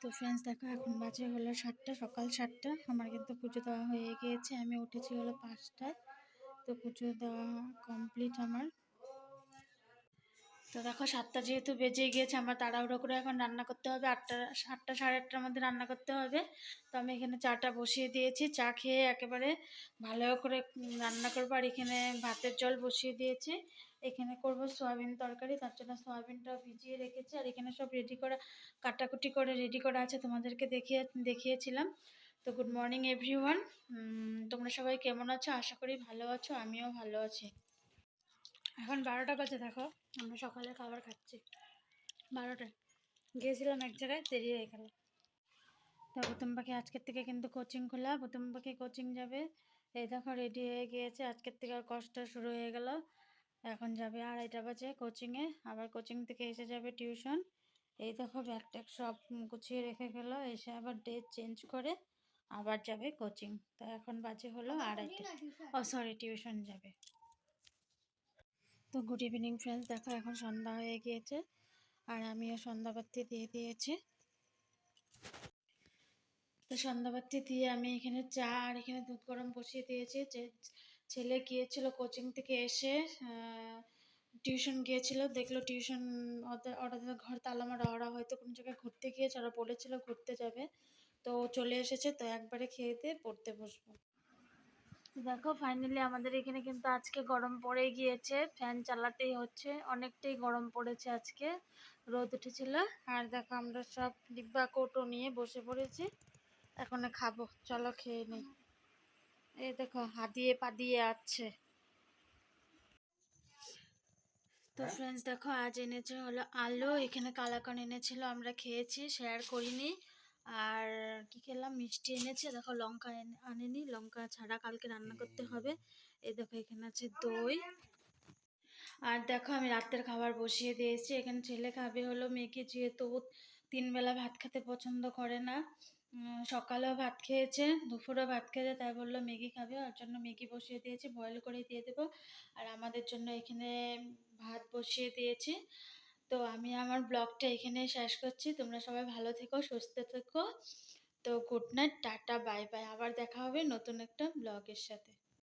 তো ফ্রেন্ডস দেখো এখন বাজে হলো 7টা, সকাল 7টা। আমার কিন্তু পুজো দেওয়া হয়ে গিয়েছে। আমি উঠেছি হলো 5টায়। তো পুজো দেওয়া কমপ্লিট আমার। তো দেখো 7টা যেহেতু বেজে গিয়েছে, আমার তাড়াহুড়ো করে এখন রান্না করতে হবে। 8টা সাড়ে 8টার মধ্যে রান্না করতে হবে। তো আমি এখানে চাটা বসিয়ে দিয়েছি। চা খেয়ে একেবারে ভালো করে রান্না করবো। আর এখানে ভাতের জল বসিয়ে দিয়েছি। এখানে করব সয়াবিন তরকারি, তার জন্য সয়াবিনটাও ভিজিয়ে রেখেছি। আর এখানে সব রেডি করা, কাটাকুটি করে রেডি করা আছে, তোমাদেরকে দেখিয়েছিলাম। তো গুড মর্নিং এভরিওয়ান। তোমরা সবাই কেমন আছো? আশা করি ভালো আছো, আমিও ভালো আছি। এখন 12টা বাজে। দেখো আমরা সকালে খাবার খাচ্ছি 12টায়। গিয়েছিলাম এক জায়গায়, দেরি হয়ে গেল। তো প্রথম পাখি আজকের থেকে কিন্তু কোচিং খোলা, প্রথম পাখি কোচিং যাবে। এই দেখো রেডি হয়ে গিয়েছে, আজকের থেকে আর কষ্ট শুরু হয়ে গেল। এখন যাবে 2:30 বাজে কোচিংয়ে, আবার কোচিং থেকে এসে যাবে টিউশন। এই দেখো ব্যাগ ট্যাগ সব গুছিয়ে রেখে গেল, এসে আবার ড্রেস চেঞ্জ করে আবার যাবে কোচিং। তো এখন বাজে হলো 2:30। ও সরি, টিউশন যাবে। তো গুড ইভিনিং ফ্রেন্ডস, দেখো এখন সন্ধ্যা হয়ে গিয়েছে আর আমিও সন্ধ্যাবাতি দিয়ে দিয়েছি। তো সন্ধ্যাবাতি দিয়ে আমি এখানে চা আর এখানে দুধ গরম বসিয়ে দিয়েছি। যে ছেলে গিয়েছিল কোচিং থেকে এসে টিউশন গিয়েছিল, দেখলো টিউশন ওদের ঘর তালা মারা, ওরা হয়তো কোনো জায়গায় ঘুরতে গিয়েছে, ওরা বলেছিল ঘুরতে যাবে। তো চলে এসেছে, তো একবারে খেয়ে দিয়ে পড়তে বসবো। দেখো ফাইনালি আমাদের এখানে কিন্তু আজকে গরম পড়ে গিয়েছে, ফ্যান চালাতেই হচ্ছে, অনেকটাই গরম পড়েছে আজকে, রোদ উঠেছিল। আর দেখো আমরা সব ডিব্বা কৌটো নিয়ে বসে পড়েছি, এখন খাবো। চলো খেয়ে নিই। এই দেখো হাদিয়ে পাদিয়ে আছে। তো ফ্রেন্ডস দেখো আজ এনেছে হলো আলু, এখানে কালাকান এনেছিল, আমরা খেয়েছি, শেয়ার করিনি। আর কি খেলাম, মিষ্টি এনেছে। দেখো লঙ্কা আনেনি, লঙ্কা ছাড়া কালকে রান্না করতে হবে। এই দেখো এখানে আছে দই। আর দেখো আমি রাতের খাবার বসিয়ে দিয়েছি। এখানে ছেলে খাবে হলো ম্যাগি, যেহেতু 3 বেলা ভাত খেতে পছন্দ করে না। সকালেও ভাত খেয়েছে, দুপুরেও ভাত খেয়েছে, তাই বললো ম্যাগি খাবে, ওর জন্য ম্যাগি বসিয়ে দিয়েছি, বয়েল করে দিয়ে দেবো। আর আমাদের জন্য এখানে ভাত বসিয়ে দিয়েছি। তো আমি আমার ব্লগটা এখানে শেষ করছি। তোমরা সবাই ভালো থেকো, সুস্থ থেকো। তো good night, tata, bye bye. আবার দেখা হবে নতুন একটা ব্লগের সাথে।